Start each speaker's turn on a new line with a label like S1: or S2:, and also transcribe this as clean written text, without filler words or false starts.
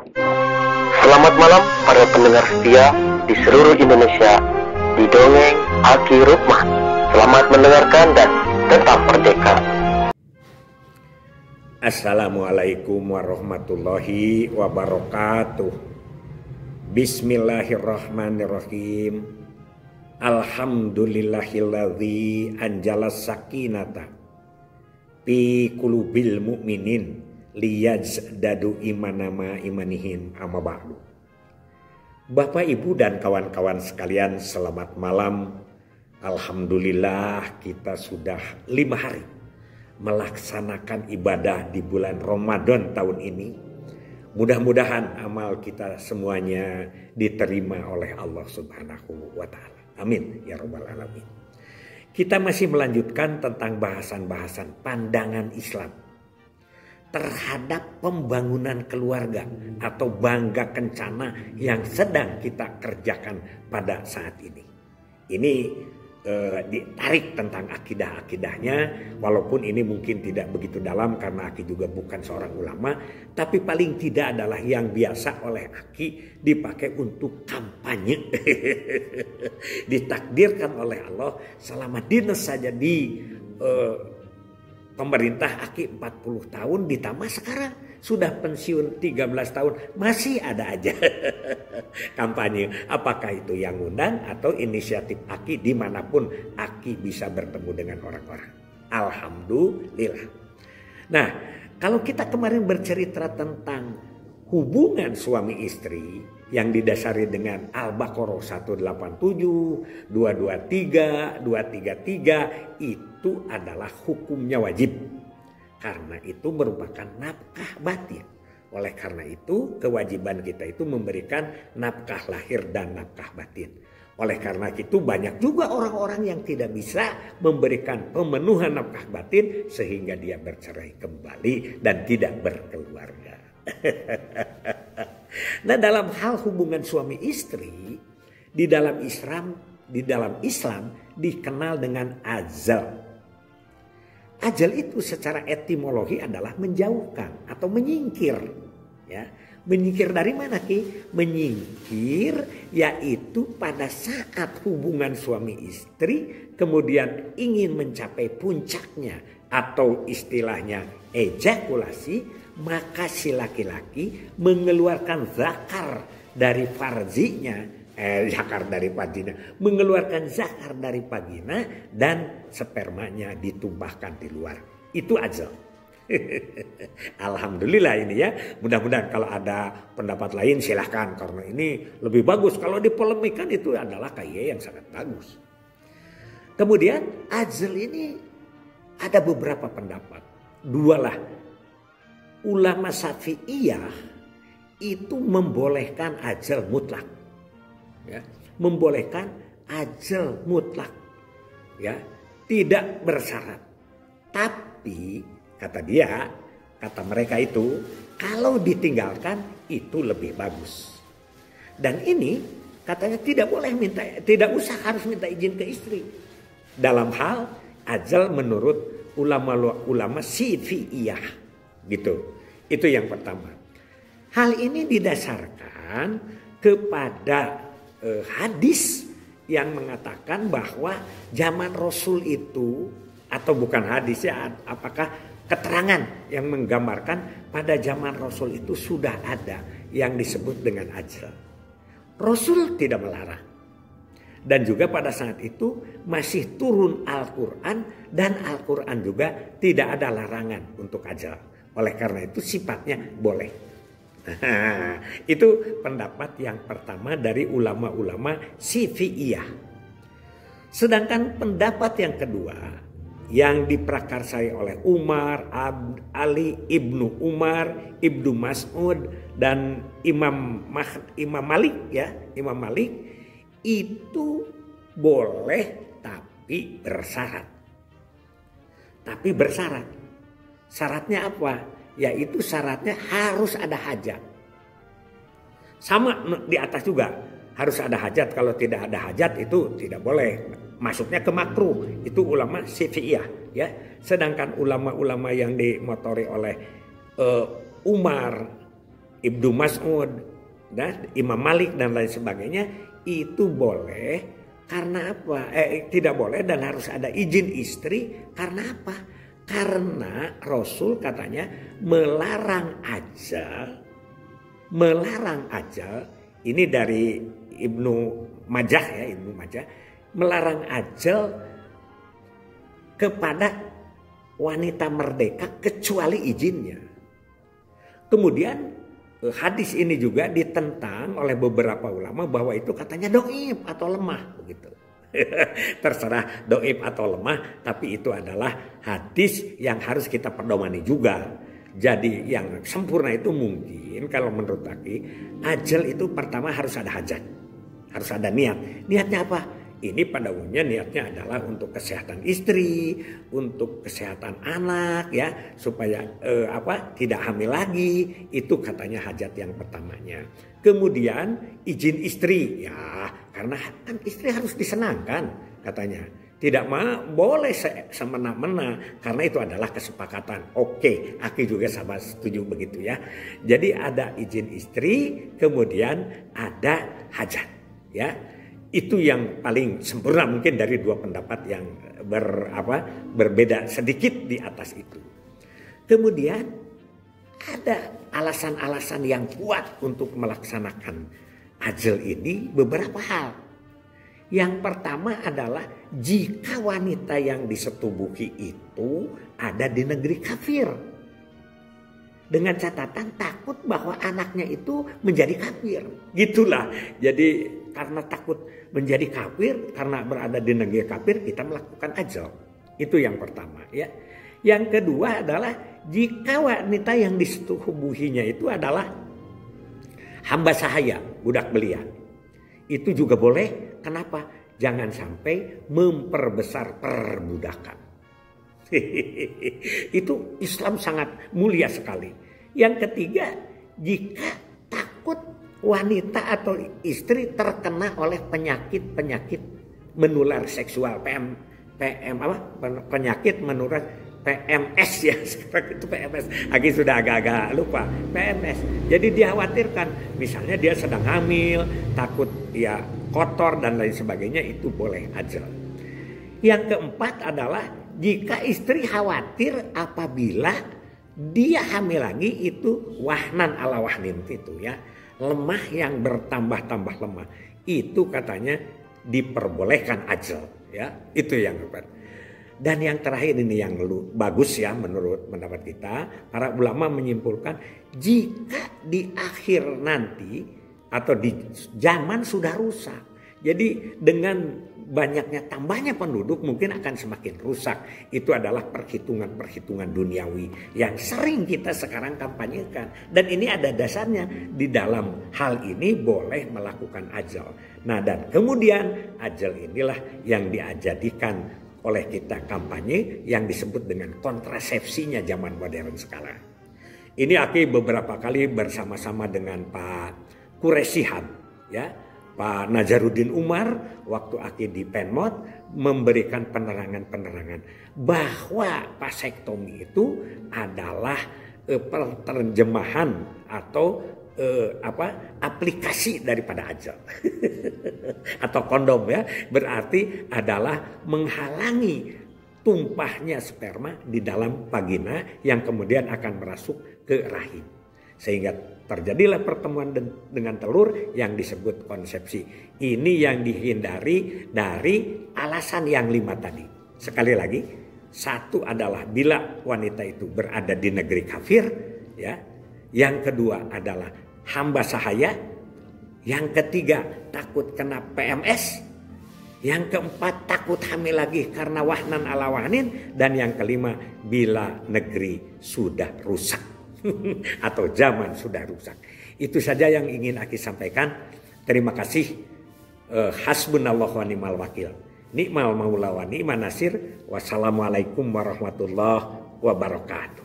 S1: Selamat malam para pendengar setia di seluruh Indonesia di Dongeng Aki Rukman. Selamat mendengarkan dan tetap merdeka.
S2: Assalamualaikum warahmatullahi wabarakatuh. Bismillahirrahmanirrahim. Alhamdulillahilladzi anjalas sakinata fi qulubil mu'minin liyazdadu imanama imanihim amma ba'du. Bapak, Ibu, dan kawan-kawan sekalian, selamat malam. Alhamdulillah kita sudah 5 hari melaksanakan ibadah di bulan Ramadan tahun ini. Mudah-mudahan amal kita semuanya diterima oleh Allah Subhanahu wa Ta'ala. Amin ya rabbal alamin. Kita masih melanjutkan tentang bahasan-bahasan pandangan Islam terhadap pembangunan keluarga atau bangga kencana yang sedang kita kerjakan pada saat ini. Ini ditarik tentang akidah-akidahnya, walaupun ini mungkin tidak begitu dalam karena Aki juga bukan seorang ulama, tapi paling tidak adalah yang biasa oleh Aki dipakai untuk kampanye. Ditakdirkan oleh Allah selama dinas saja di pemerintah Aki 40 tahun, ditambah sekarang sudah pensiun 13 tahun, masih ada aja kampanye. Apakah itu yang undang atau inisiatif Aki dimanapun Aki bisa bertemu dengan orang-orang. Alhamdulillah. Nah, kalau kita kemarin bercerita tentang hubungan suami istri yang didasari dengan Al-Baqarah 187, 223, 233, itu adalah hukumnya wajib. Karena itu merupakan nafkah batin. Oleh karena itu kewajiban kita itu memberikan nafkah lahir dan nafkah batin. Oleh karena itu banyak juga orang-orang yang tidak bisa memberikan pemenuhan nafkah batin sehingga dia bercerai kembali dan tidak berkeluarga. Nah, dalam hal hubungan suami istri di dalam Islam dikenal dengan azal. Ajal itu secara etimologi adalah menjauhkan atau menyingkir. Ya, menyingkir dari mana, Ki? Menyingkir yaitu pada saat hubungan suami istri kemudian ingin mencapai puncaknya atau istilahnya ejakulasi, maka si laki-laki mengeluarkan zakar dari farzinya. Mengeluarkan zakar dari vagina dan spermanya ditumpahkan di luar. Itu ajal. Alhamdulillah ini ya. Mudah-mudahan kalau ada pendapat lain silahkan, karena ini lebih bagus. Kalau dipolemikan itu adalah yang sangat bagus. Kemudian ajal ini ada beberapa pendapat. 2 lah. Ulama Syafi'iyah itu membolehkan ajal mutlak. Ya, membolehkan ajal mutlak, ya, tidak bersyarat. Tapi kata mereka itu kalau ditinggalkan itu lebih bagus. Dan ini katanya tidak usah harus minta izin ke istri dalam hal ajal menurut ulama Syafi'iyah, gitu. Itu yang pertama. Hal ini didasarkan kepada hadis yang mengatakan bahwa zaman Rasul itu, atau bukan hadis ya, apakah keterangan yang menggambarkan pada zaman Rasul itu sudah ada yang disebut dengan ajal. Rasul tidak melarang. Dan juga pada saat itu masih turun Al-Quran, dan Al-Quran juga tidak ada larangan untuk ajal. Oleh karena itu sifatnya boleh. Nah, itu pendapat yang pertama dari ulama-ulama Syafi'iyah. Sedangkan pendapat yang kedua yang diprakarsai oleh Umar, Ali ibnu Umar, ibnu Mas'ud, dan Imam Malik ya, Imam Malik itu boleh tapi bersyarat. Syaratnya apa? Yaitu syaratnya harus ada hajat. Sama di atas juga harus ada hajat. Kalau tidak ada hajat itu tidak boleh. Masuknya ke makruh. Itu ulama Syafi'iyah ya. Sedangkan ulama-ulama yang dimotori oleh Umar, Ibnu Mas'ud dan Imam Malik dan lain sebagainya itu boleh karena apa? Tidak boleh dan harus ada izin istri karena apa? Karena Rasul katanya melarang ajal ini dari Ibnu Majah ya, Ibnu Majah melarang ajal kepada wanita merdeka kecuali izinnya. Kemudian hadis ini juga ditentang oleh beberapa ulama bahwa itu katanya doib atau lemah begitu. Terserah doib atau lemah, tapi itu adalah hadis yang harus kita perdomani juga. Jadi yang sempurna itu mungkin kalau menurut Aki, ajal itu pertama harus ada hajat, harus ada niat. Niatnya apa? Ini pada umumnya niatnya adalah untuk kesehatan istri, untuk kesehatan anak ya, supaya tidak hamil lagi. Itu katanya hajat yang pertamanya. Kemudian izin istri ya, karena kan istri harus disenangkan katanya. Tidak boleh semena-mena karena itu adalah kesepakatan. Oke, Aki juga sama setuju begitu ya. Jadi ada izin istri, kemudian ada hajat ya. Itu yang paling sempurna mungkin dari dua pendapat yang berbeda sedikit di atas itu. Kemudian ada alasan-alasan yang kuat untuk melaksanakan ajal ini beberapa hal. Yang pertama adalah jika wanita yang disetubuhi itu ada di negeri kafir. Dengan catatan takut bahwa anaknya itu menjadi kafir. Gitulah. Jadi karena takut menjadi kafir, karena berada di negeri kafir, kita melakukan ajal. Itu yang pertama ya. Yang kedua adalah jika wanita yang disetubuhinya itu adalah hamba sahaya, budak belian. Itu juga boleh. Kenapa? Jangan sampai memperbesar perbudakan. Itu Islam sangat mulia sekali. Yang ketiga, jika takut wanita atau istri terkena oleh penyakit menular seksual, penyakit menular PMS ya, sekarang itu PMS. Aki sudah agak-agak lupa PMS. Jadi dikhawatirkan, misalnya dia sedang hamil, takut dia kotor dan lain sebagainya, itu boleh ajal. Yang keempat adalah jika istri khawatir apabila dia hamil lagi itu wahnan ala wahnin itu ya, lemah yang bertambah-tambah lemah, itu katanya diperbolehkan ajal ya, itu yang keempat. Dan yang terakhir ini yang bagus ya menurut pendapat kita, para ulama menyimpulkan jika di akhir nanti atau di zaman sudah rusak. Jadi dengan banyaknya tambahnya penduduk mungkin akan semakin rusak. Itu adalah perhitungan-perhitungan duniawi yang sering kita sekarang kampanyekan. Dan ini ada dasarnya, di dalam hal ini boleh melakukan ajal. Nah dan kemudian ajal inilah yang diajadikan oleh kita kampanye yang disebut dengan kontrasepsinya zaman modern sekarang. Ini Aki beberapa kali bersama-sama dengan Pak Quraisyihab ya, Pak Nazaruddin Umar waktu Aki di Penmod memberikan penerangan-penerangan bahwa vasektomi itu adalah penerjemahan atau aplikasi daripada ajal atau kondom ya, berarti adalah menghalangi tumpahnya sperma di dalam vagina yang kemudian akan merasuk ke rahim sehingga terjadilah pertemuan dengan telur yang disebut konsepsi. Ini yang dihindari dari alasan yang 5 tadi. Sekali lagi, satu adalah bila wanita itu berada di negeri kafir ya. Yang kedua adalah hamba sahaya. Yang ketiga takut kena PMS. Yang keempat takut hamil lagi karena wahnan ala wahnin. Dan yang kelima bila negeri sudah rusak atau zaman sudah rusak. Itu saja yang ingin Aki sampaikan. Terima kasih. Hasbunallahu wa ni'mal wakil. Ni'mal maula wa ni'man nasir. Wassalamualaikum warahmatullahi wabarakatuh.